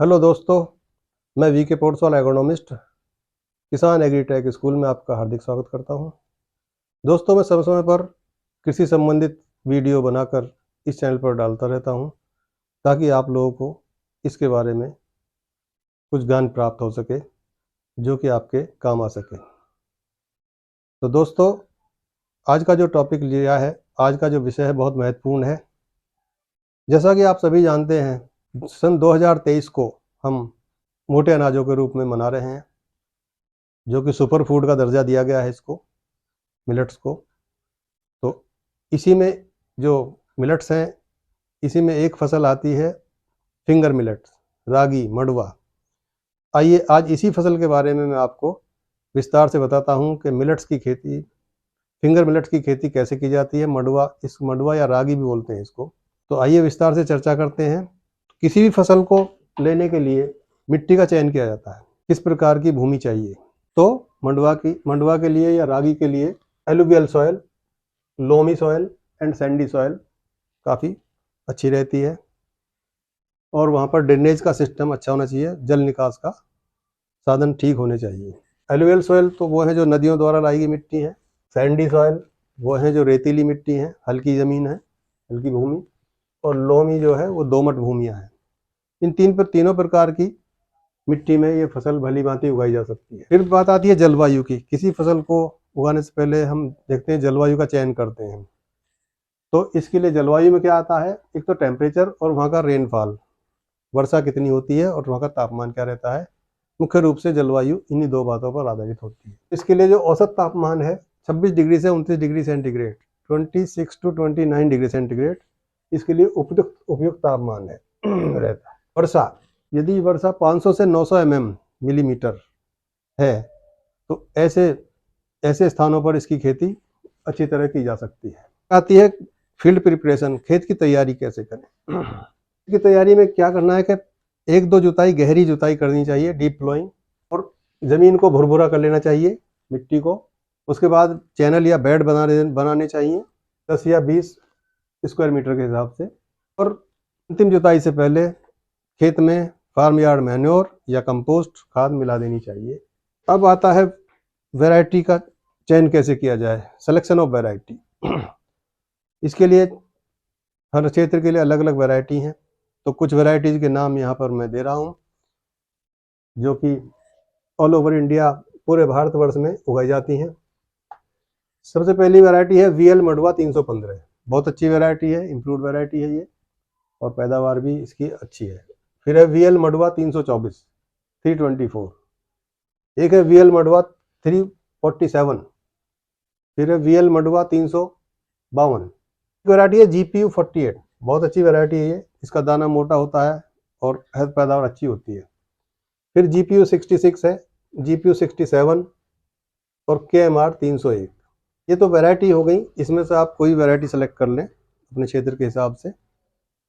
Hello दोस्तों, मैं VK Paudwal agronomist किसान एग्रीटेक स्कूल में आपका हार्दिक स्वागत करता हूं। दोस्तों, मैं समय समय पर कृषि संबंधित वीडियो बनाकर इस चैनल पर डालता रहता हूं ताकि आप लोगों को इसके बारे में कुछ ज्ञान प्राप्त हो सके जो कि आपके काम आ सके। तो दोस्तों, आज का जो टॉपिक लिया है, आज का जो विषय है बहुत महत्वपूर्ण है। जैसा कि आप सभी जानते हैं, सन 2023 को हम मोटे अनाजों के रूप में मना रहे हैं, जो कि सुपर फूड का दर्जा दिया गया है इसको, मिलेट्स को। तो इसी में जो मिलेट्स हैं, इसी में एक फसल आती है फिंगर मिलेट्स, रागी, मंडुवा। आइए आज इसी फसल के बारे में मैं आपको विस्तार से बताता हूं कि मिलेट्स की खेती, फिंगर मिलेट्स की खेती कैसे की जाती है। मंडुवा या रागी भी बोलते हैं इसको। तो आइए विस्तार से चर्चा करते हैं। किसी भी फसल को लेने के लिए मिट्टी का चयन किया जाता है, किस प्रकार की भूमि चाहिए। तो मंडुवा के लिए या रागी के लिए alluvial soil, loamy soil and Sandy soil काफ़ी अच्छी रहती है, और वहाँ पर ड्रेनेज का सिस्टम अच्छा होना चाहिए, जल निकास का साधन ठीक होने चाहिए। एलुवियल सॉयल तो वो है जो नदियों द्वारा लाई गई मिट्टी है। सैंडी सॉयल वो है जो रेतीली मिट्टी है, हल्की ज़मीन है, हल्की भूमि। और लोमी जो है वो दोमट भूमियाँ हैं। इन तीनों प्रकार की मिट्टी में ये फसल भली भांति उगाई जा सकती है। फिर बात आती है जलवायु की। किसी फसल को उगाने से पहले हम देखते हैं जलवायु का चयन करते हैं। तो इसके लिए जलवायु में क्या आता है, एक तो टेम्परेचर और वहाँ का रेनफॉल, वर्षा कितनी होती है और वहाँ का तापमान क्या रहता है। मुख्य रूप से जलवायु इन्हीं दो बातों पर आधारित होती है। इसके लिए जो औसत तापमान है 26 डिग्री से 29 degree centigrade, 26 to 29 degree centigrade इसके लिए उपयुक्त तापमान है रहता है। वर्षा, यदि वर्षा 500 से 900 मिलीमीटर है तो ऐसे स्थानों पर इसकी खेती अच्छी तरह की जा सकती है। आती है फील्ड प्रिपरेशन, खेत की तैयारी कैसे करें। की तैयारी में क्या करना है कि 1-2 जुताई, गहरी जुताई करनी चाहिए, डीप प्लोइंग, और ज़मीन को भुरभुरा कर लेना चाहिए, मिट्टी को। उसके बाद चैनल या बेड बनाने चाहिए 10 या 20 स्क्वायर मीटर के हिसाब से। और अंतिम जुताई से पहले खेत में फार्म यार्ड मैन्योर या कंपोस्ट खाद मिला देनी चाहिए। अब आता है वैरायटी का चयन कैसे किया जाए, सिलेक्शन ऑफ वैरायटी। इसके लिए हर क्षेत्र के लिए अलग अलग वैरायटी हैं। तो कुछ वैरायटीज़ के नाम यहाँ पर मैं दे रहा हूँ जो कि ऑल ओवर इंडिया, पूरे भारतवर्ष में उगाई जाती हैं। सबसे पहली वैरायटी है VL मंडुवा 315। बहुत अच्छी वैरायटी है, इम्प्रूव्ड वैरायटी है ये, और पैदावार भी इसकी अच्छी है। फिर है VL मंडुवा 324, 324। एक है VL मंडुवा 347। फिर है VL मंडुवा 352। वैरायटी है GPU 48, बहुत अच्छी वैरायटी है ये। इसका दाना मोटा होता है और पैदावार अच्छी होती है। फिर GPU 66 है, GPU 67 और KMR 301। ये तो वैरायटी हो गई। इसमें से आप कोई वैरायटी सेलेक्ट कर लें अपने क्षेत्र के हिसाब से,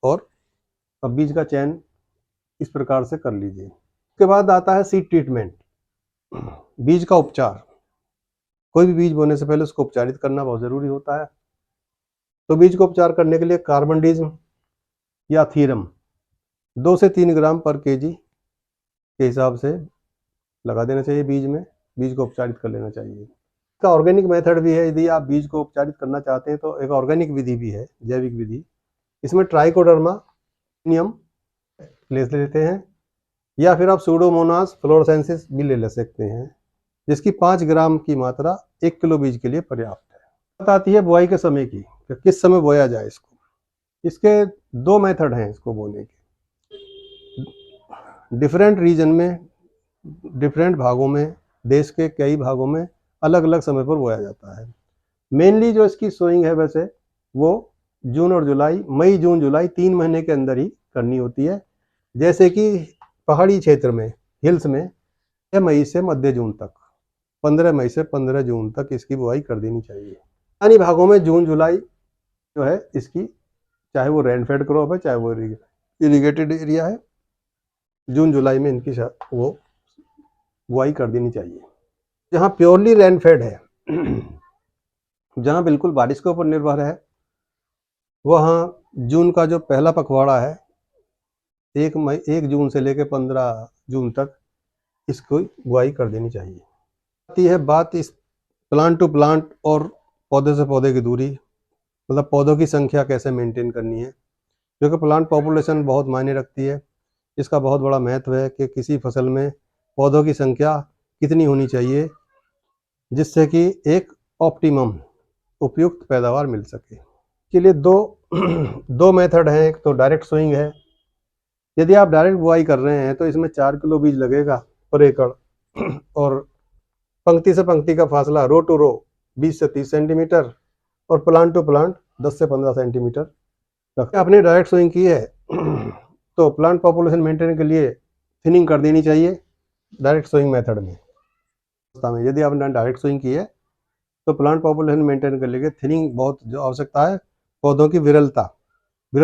और अब बीज का चयन इस प्रकार से कर लीजिए। उसके बाद आता है सीड ट्रीटमेंट, बीज का उपचार। कोई भी बीज बोने से पहले उसको उपचारित करना बहुत ज़रूरी होता है। तो बीज को उपचार करने के लिए कार्बनडिज्म या थीरम 2 से 3 ग्राम पर केजी के हिसाब से लगा देना चाहिए बीज में। बीज को उपचारित कर लेना चाहिए। इसका ऑर्गेनिक मेथड भी है। यदि आप बीज को उपचारित करना चाहते हैं तो एक ऑर्गेनिक विधि भी है, जैविक विधि। इसमें ट्राइकोडर्मा नियम ले लेते हैं, या फिर आप सूडोमोनास फ्लोरोसेंसिस भी ले सकते हैं, जिसकी 5 ग्राम की मात्रा 1 किलो बीज के लिए पर्याप्त है। बात आती है बुआई के समय की, कि किस समय बोया जाए इसको। इसके 2 मेथड हैं इसको बोने के। डिफरेंट रीजन में, डिफरेंट भागों में, देश के कई भागों में अलग अलग समय पर बोया जाता है। मेनली जो इसकी सोइंग है वैसे वो जून और जुलाई, मई जून जुलाई 3 महीने के अंदर ही करनी होती है। जैसे कि पहाड़ी क्षेत्र में, हिल्स में, 6 मई से मध्य जून तक, 15 मई से 15 जून तक इसकी बुआई कर देनी चाहिए। अन्य भागों में जून जुलाई जो है इसकी, चाहे वो रेनफेड क्रॉप है चाहे वो इरीगेटेड एरिया है, जून जुलाई में इनकी वो बुआई कर देनी चाहिए। जहाँ प्योरली रेनफेड है, जहाँ बिल्कुल बारिश के ऊपर निर्भर है, वहाँ जून का जो पहला पखवाड़ा है 1 जून से लेकर 15 जून तक इसको बुआई कर देनी चाहिए। आती है बात इस प्लांट टू प्लांट और पौधे से पौधे की दूरी, मतलब पौधों की संख्या कैसे मेंटेन करनी है, क्योंकि प्लांट पॉपुलेशन बहुत मायने रखती है। इसका बहुत बड़ा महत्व है कि किसी फसल में पौधों की संख्या कितनी होनी चाहिए जिससे कि एक ऑप्टिमम उपयुक्त पैदावार मिल सके। के लिए दो मेथड हैं। एक तो डायरेक्ट सोइंग है। यदि आप डायरेक्ट बुआई कर रहे हैं तो इसमें 4 किलो बीज लगेगा पर एकड़ और पंक्ति से पंक्ति का फासला रो टू रो 20 से 30 सेंटीमीटर और प्लांट टू प्लांट 10 से 15 सेंटीमीटर रखें। आपने डायरेक्ट सोइंग की है तो प्लांट पॉपुलेशन मेंटेन के लिए थिनिंग कर देनी चाहिए डायरेक्ट सोइंग मेथड में। यदि आपने डायरेक्ट सोइंग की है तो प्लांट पॉपुलेशन मेंटेन करने के लिए थिनिंग बहुत जो आवश्यकता है। पौधों की विरल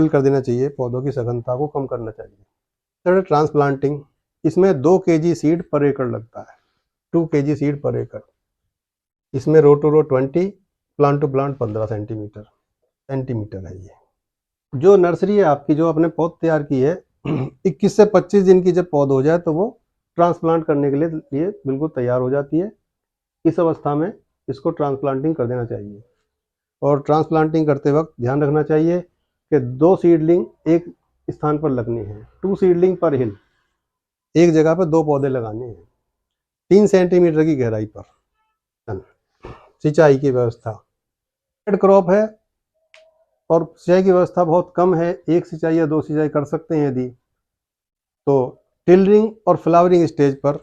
कर देना चाहिए, पौधों की सघनता को कम करना चाहिए। ट्रांसप्लांटिंग, इसमें 2 kg सीड पर एकड़ लगता है, 2 kg सीड पर एकड़। इसमें row to row 20, plant to plant 15 centimetre है। ये जो नर्सरी है आपकी, जो आपने पौध तैयार की है 21 से 25 दिन की जब पौध हो जाए तो वो ट्रांसप्लांट करने के लिए बिल्कुल तैयार हो जाती है। इस अवस्था में इसको ट्रांसप्लांटिंग कर देना चाहिए। और ट्रांसप्लांटिंग करते वक्त ध्यान रखना चाहिए कि 2 सीडलिंग एक स्थान पर लगनी है, 2 सीडलिंग पर हिल। एक जगह पर 2 पौधे लगाने हैं 3 सेंटीमीटर की गहराई पर। सिंचाई की व्यवस्था, हेड क्रॉप है और सिंचाई की व्यवस्था बहुत कम है, 1 सिंचाई या 2 सिंचाई कर सकते हैं यदि तो टिलरिंग और फ्लावरिंग स्टेज पर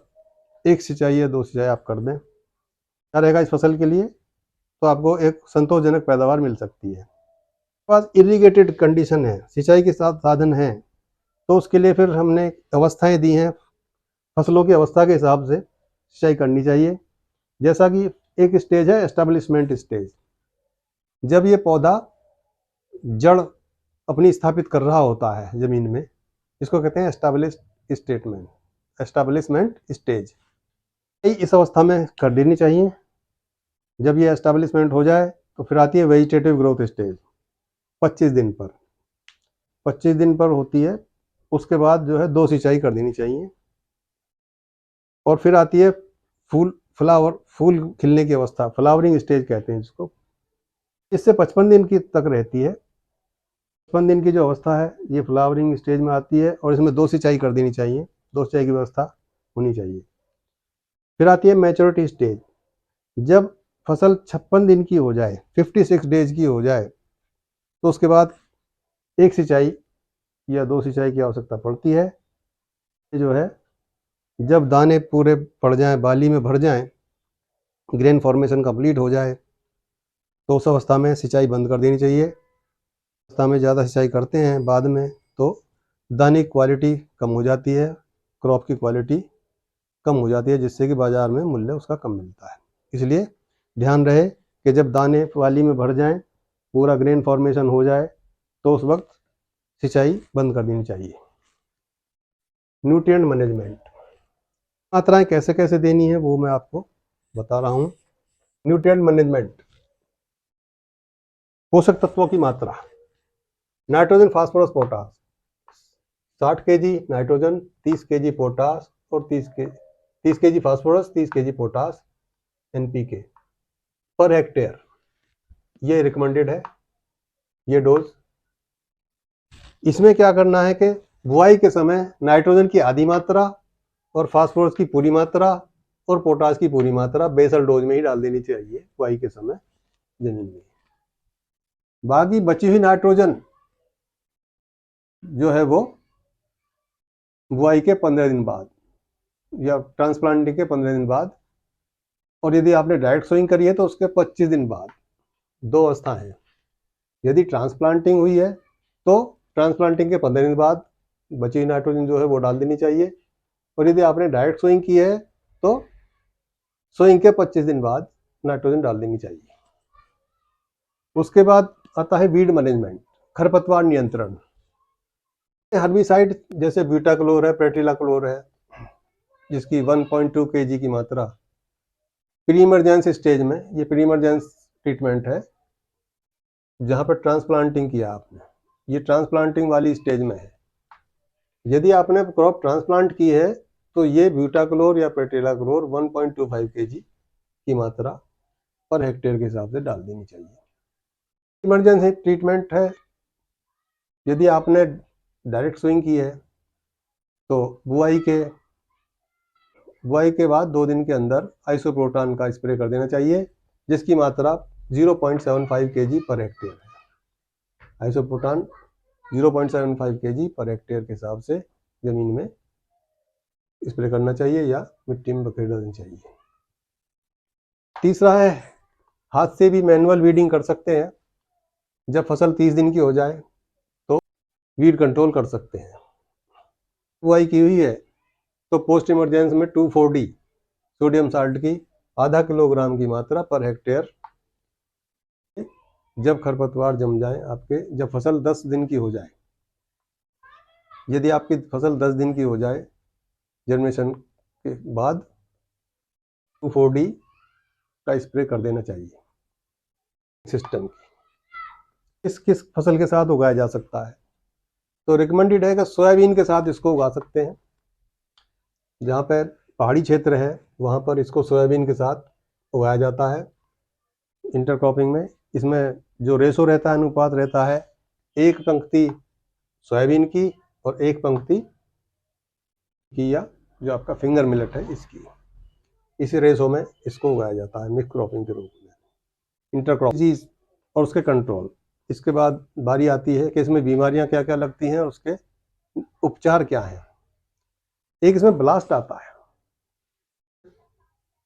1 सिंचाई या 2 सिंचाई आप कर दें। क्या रहेगा इस फसल के लिए, तो आपको एक संतोषजनक पैदावार मिल सकती है। पास इरिगेटेड कंडीशन है, सिंचाई के साथ साधन हैं, तो उसके लिए फिर हमने अवस्थाएं दी हैं। फसलों की अवस्था के हिसाब से सिंचाई करनी चाहिए। जैसा कि एक स्टेज है एस्टेब्लिशमेंट स्टेज, जब ये पौधा जड़ अपनी स्थापित कर रहा होता है जमीन में, इसको कहते हैं एस्टेब्लिशमेंट स्टेज। इस अवस्था में कर देनी चाहिए। जब ये एस्टेब्लिशमेंट हो जाए तो फिर आती है वेजिटेटिव ग्रोथ स्टेज, 25 दिन पर होती है। उसके बाद जो है 2 सिंचाई कर देनी चाहिए। और फिर आती है फूल खिलने की अवस्था, फ्लावरिंग स्टेज कहते हैं जिसको। इससे 55 दिन की तक रहती है। 55 दिन की जो अवस्था है ये फ्लावरिंग स्टेज में आती है और इसमें 2 सिंचाई कर देनी चाहिए, 2 सिंचाई की व्यवस्था होनी चाहिए। फिर आती है मैच्योरिटी स्टेज, जब फसल 56 दिन की हो जाए, 56 डेज की हो जाए, तो उसके बाद 1 सिंचाई या 2 सिंचाई की आवश्यकता पड़ती है। ये जो है जब दाने पूरे पड़ जाएं, बाली में भर जाएं, ग्रेन फॉर्मेशन कंप्लीट हो जाए, तो उस अवस्था में सिंचाई बंद कर देनी चाहिए। अवस्था में ज़्यादा सिंचाई करते हैं बाद में तो दाने की क्वालिटी कम हो जाती है, क्रॉप की क्वालिटी कम हो जाती है, जिससे कि बाज़ार में मूल्य उसका कम मिलता है। इसलिए ध्यान रहे कि जब दाने बाली में भर जाएं, पूरा ग्रेन फॉर्मेशन हो जाए, तो उस वक्त सिंचाई बंद कर देनी चाहिए। न्यूट्रिएंट मैनेजमेंट, मात्राएं कैसे कैसे देनी है वो मैं आपको बता रहा हूँ। न्यूट्रिएंट मैनेजमेंट, पोषक तत्वों की मात्रा, nitrogen, phosphorus, potash, 60 kg nitrogen, 30 kg potash और 30 kg phosphorus, 30 kg potash NPK per hectare, ये रिकमेंडेड है ये डोज। इसमें क्या करना है कि बुआई के समय नाइट्रोजन की आधी मात्रा और फास्फोरस की पूरी मात्रा और पोटास की पूरी मात्रा बेसल डोज में ही डाल देनी चाहिए बुआई के समय जमीन में। बाकी बची हुई नाइट्रोजन जो है वो बुआई के 15 दिन बाद या ट्रांसप्लांटिंग के 15 दिन बाद, और यदि आपने डायरेक्ट सोइंग करी है तो उसके 25 दिन बाद। 2 अवस्था है। यदि ट्रांसप्लांटिंग हुई है तो ट्रांसप्लांटिंग के 15 दिन बाद बची हुई नाइट्रोजन जो है वो डाल देनी चाहिए, और यदि आपने डायरेक्ट सोइंग की है तो सोइंग के 25 दिन बाद नाइट्रोजन डाल देनी चाहिए। उसके बाद आता है वीड मैनेजमेंट, खरपतवार नियंत्रण। हर्बिसाइड जैसे ब्यूटाक्लोर है, प्रेटिलाक्लोर है, जिसकी 1.2 kg की मात्रा प्री इमरजेंस स्टेज में, ये प्री इमरजेंस ट्रीटमेंट है जहां पर ट्रांसप्लांटिंग किया आपने, ये ट्रांसप्लांटिंग वाली स्टेज में है। यदि आपने क्रॉप ट्रांसप्लांट की है तो ये ब्यूटाक्लोर या पेट्रिलाक्लोर 1.25 kg की मात्रा पर हेक्टेयर के हिसाब से डाल देनी चाहिए। इमरजेंसी ट्रीटमेंट है, यदि आपने डायरेक्ट सोइंग की है तो बुआई के बाद 2 दिन के अंदर आइसोप्रोटान का स्प्रे कर देना चाहिए, जिसकी मात्रा 0.75 kg पर हेक्टेयर है। आइसोप्रोटान 0.75 kg पर हेक्टेयर के हिसाब से जमीन में स्प्रे करना चाहिए या मिट्टी में बखेर देनी चाहिए। तीसरा है, हाथ से भी मैनुअल वीडिंग कर सकते हैं। जब फसल 30 दिन की हो जाए तो वीड कंट्रोल कर सकते हैं। बुआई की हुई है तो पोस्ट इमरजेंसी में 2,4-D सोडियम साल्ट की आधा किलोग्राम की मात्रा पर हेक्टेयर, जब खरपतवार जम जाए आपके, जब फसल 10 दिन की हो जाए, यदि आपकी फसल 10 दिन की हो जाए जर्मिनेशन के बाद 2,4-D का स्प्रे कर देना चाहिए। सिस्टम किस किस फसल के साथ उगाया जा सकता है, तो रिकमेंडेड है कि सोयाबीन के साथ इसको उगा सकते हैं। जहाँ पर पहाड़ी क्षेत्र है वहाँ पर इसको सोयाबीन के साथ उगाया जाता है इंटरक्रॉपिंग में। इसमें जो रेशो रहता है, अनुपात रहता है, 1 पंक्ति सोयाबीन की और 1 पंक्ति की, या जो आपका फिंगर मिलेट है इसकी, इसी रेशो में इसको उगाया जाता है मिक्स क्रॉपिंग के रूप में। इंटरक्रॉप डिजीज और उसके कंट्रोल, इसके बाद बारी आती है कि इसमें बीमारियां क्या क्या लगती हैं और उसके उपचार क्या हैं। एक इसमें ब्लास्ट आता है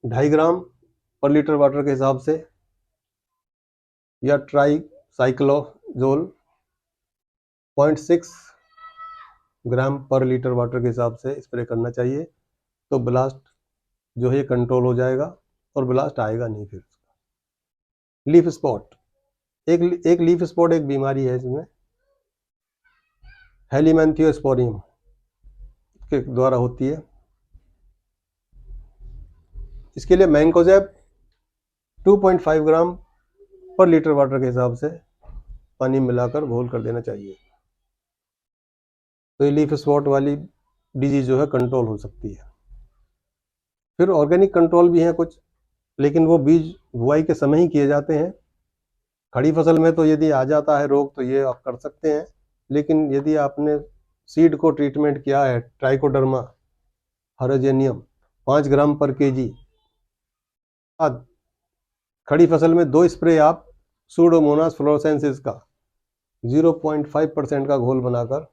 2.5 ग्राम पर लीटर वाटर के हिसाब से, या ट्राईसाइक्लोजोल 0.6 ग्राम पर लीटर वाटर के हिसाब से स्प्रे करना चाहिए। तो ब्लास्ट जो है कंट्रोल हो जाएगा और ब्लास्ट आएगा नहीं फिर। लीफ स्पॉट, एक लीफ स्पॉट एक बीमारी है, इसमें हेलीमैंथियोस्पोरियम के द्वारा होती है। इसके लिए मैंकोजेब 2.5 ग्राम पर लीटर वाटर के हिसाब से पानी मिलाकर घोल कर देना चाहिए। तो ये लीफ स्पॉट वाली डिजीज जो है कंट्रोल हो सकती है। फिर ऑर्गेनिक कंट्रोल भी हैं कुछ, लेकिन वो बीज बुआई के समय ही किए जाते हैं। खड़ी फसल में तो यदि आ जाता है रोग तो ये आप कर सकते हैं, लेकिन यदि आपने सीड को ट्रीटमेंट किया है ट्राइकोडर्मा हरोजेनियम 5 ग्राम पर केजी, बाद खड़ी फसल में 2 स्प्रे आप सूडोमोनास फ्लोरोसेंसिस का 0.5% का घोल बनाकर।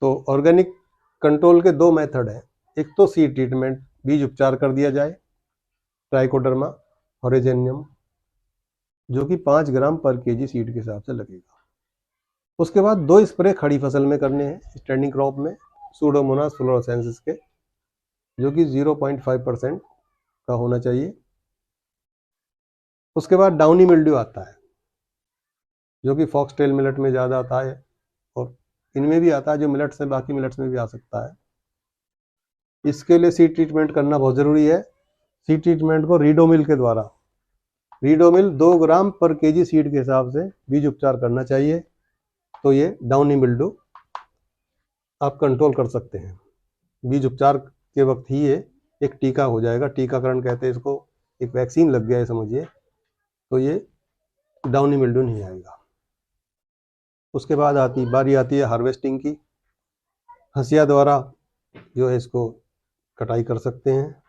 तो ऑर्गेनिक कंट्रोल के 2 मेथड हैं, एक तो सीड ट्रीटमेंट, बीज उपचार कर दिया जाए ट्राइकोडर्मा हॉरिजेनियम, जो कि 5 ग्राम पर केजी सीड के हिसाब से लगेगा। उसके बाद 2 स्प्रे खड़ी फसल में करने हैं स्टैंडिंग क्रॉप में सूडोमोनास फ्लोरोसेंसिस के, जो कि 0.5% का होना चाहिए। उसके बाद डाउनी मिल्ड्यू आता है, जो कि फॉक्सटेल मिलेट में ज़्यादा आता है और इनमें भी आता है, जो मिलेट्स में, बाकी मिलेट्स में भी आ सकता है। इसके लिए सीड ट्रीटमेंट करना बहुत ज़रूरी है। सीड ट्रीटमेंट को रीडोमिल के द्वारा, रीडोमिल 2 ग्राम पर केजी सीड के हिसाब से बीज उपचार करना चाहिए। तो ये डाउनी मिल्ड्यू आप कंट्रोल कर सकते हैं। बीज उपचार के वक्त ही ये एक टीका हो जाएगा, टीकाकरण कहते हैं इसको, एक वैक्सीन लग गया है समझिए, तो ये डाउनी मिल्ड्यू नहीं आएगा। उसके बाद बारी आती है हार्वेस्टिंग की। हंसिया द्वारा जो है इसको कटाई कर सकते हैं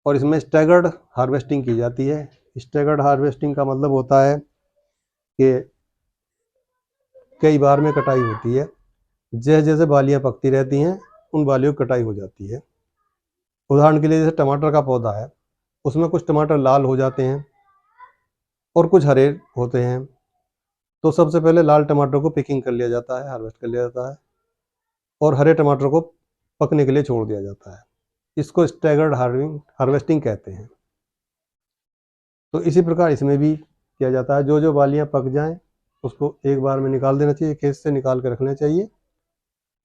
और इसमें स्टैगर्ड हार्वेस्टिंग की जाती है। स्टैगर्ड हार्वेस्टिंग का मतलब होता है कि कई बार में कटाई होती है, जैसे जैसे बालियां पकती रहती हैं उन बालियों की कटाई हो जाती है। उदाहरण के लिए जैसे टमाटर का पौधा है, उसमें कुछ टमाटर लाल हो जाते हैं और कुछ हरे होते हैं। तो सबसे पहले लाल टमाटर को पिकिंग कर लिया जाता है, हार्वेस्ट कर लिया जाता है, और हरे टमाटर को पकने के लिए छोड़ दिया जाता है। इसको स्टैगर्ड हार्वेस्टिंग कहते हैं। तो इसी प्रकार इसमें भी किया जाता है, जो जो बालियां पक जाएं उसको एक बार में निकाल देना चाहिए, खेत से निकाल के रखना चाहिए।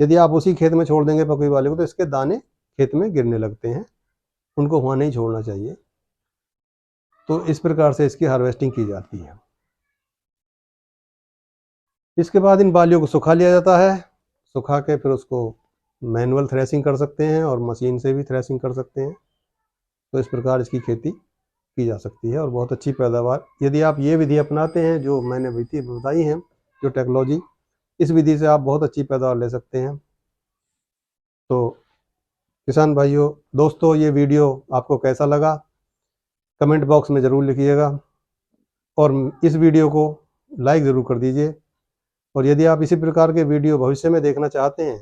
यदि आप उसी खेत में छोड़ देंगे पकी बाली को तो इसके दाने खेत में गिरने लगते हैं, उनको वहाँ नहीं छोड़ना चाहिए। तो इस प्रकार से इसकी हार्वेस्टिंग की जाती है। इसके बाद इन बालियों को सुखा लिया जाता है। सुखा के फिर उसको मैनुअल थ्रेसिंग कर सकते हैं और मशीन से भी थ्रेसिंग कर सकते हैं। तो इस प्रकार इसकी खेती की जा सकती है और बहुत अच्छी पैदावार, यदि आप ये विधि अपनाते हैं जो मैंने विधि बताई हैं, जो टेक्नोलॉजी, इस विधि से आप बहुत अच्छी पैदावार ले सकते हैं। तो किसान भाइयों, दोस्तों, ये वीडियो आपको कैसा लगा कमेंट बॉक्स में ज़रूर लिखिएगा और इस वीडियो को लाइक ज़रूर कर दीजिए। और यदि आप इसी प्रकार के वीडियो भविष्य में देखना चाहते हैं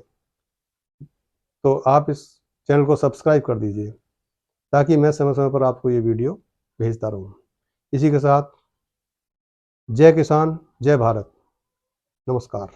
तो आप इस चैनल को सब्सक्राइब कर दीजिए ताकि मैं समय समय पर आपको ये वीडियो भेजता रहूँ। इसी के साथ जय किसान, जय भारत, नमस्कार।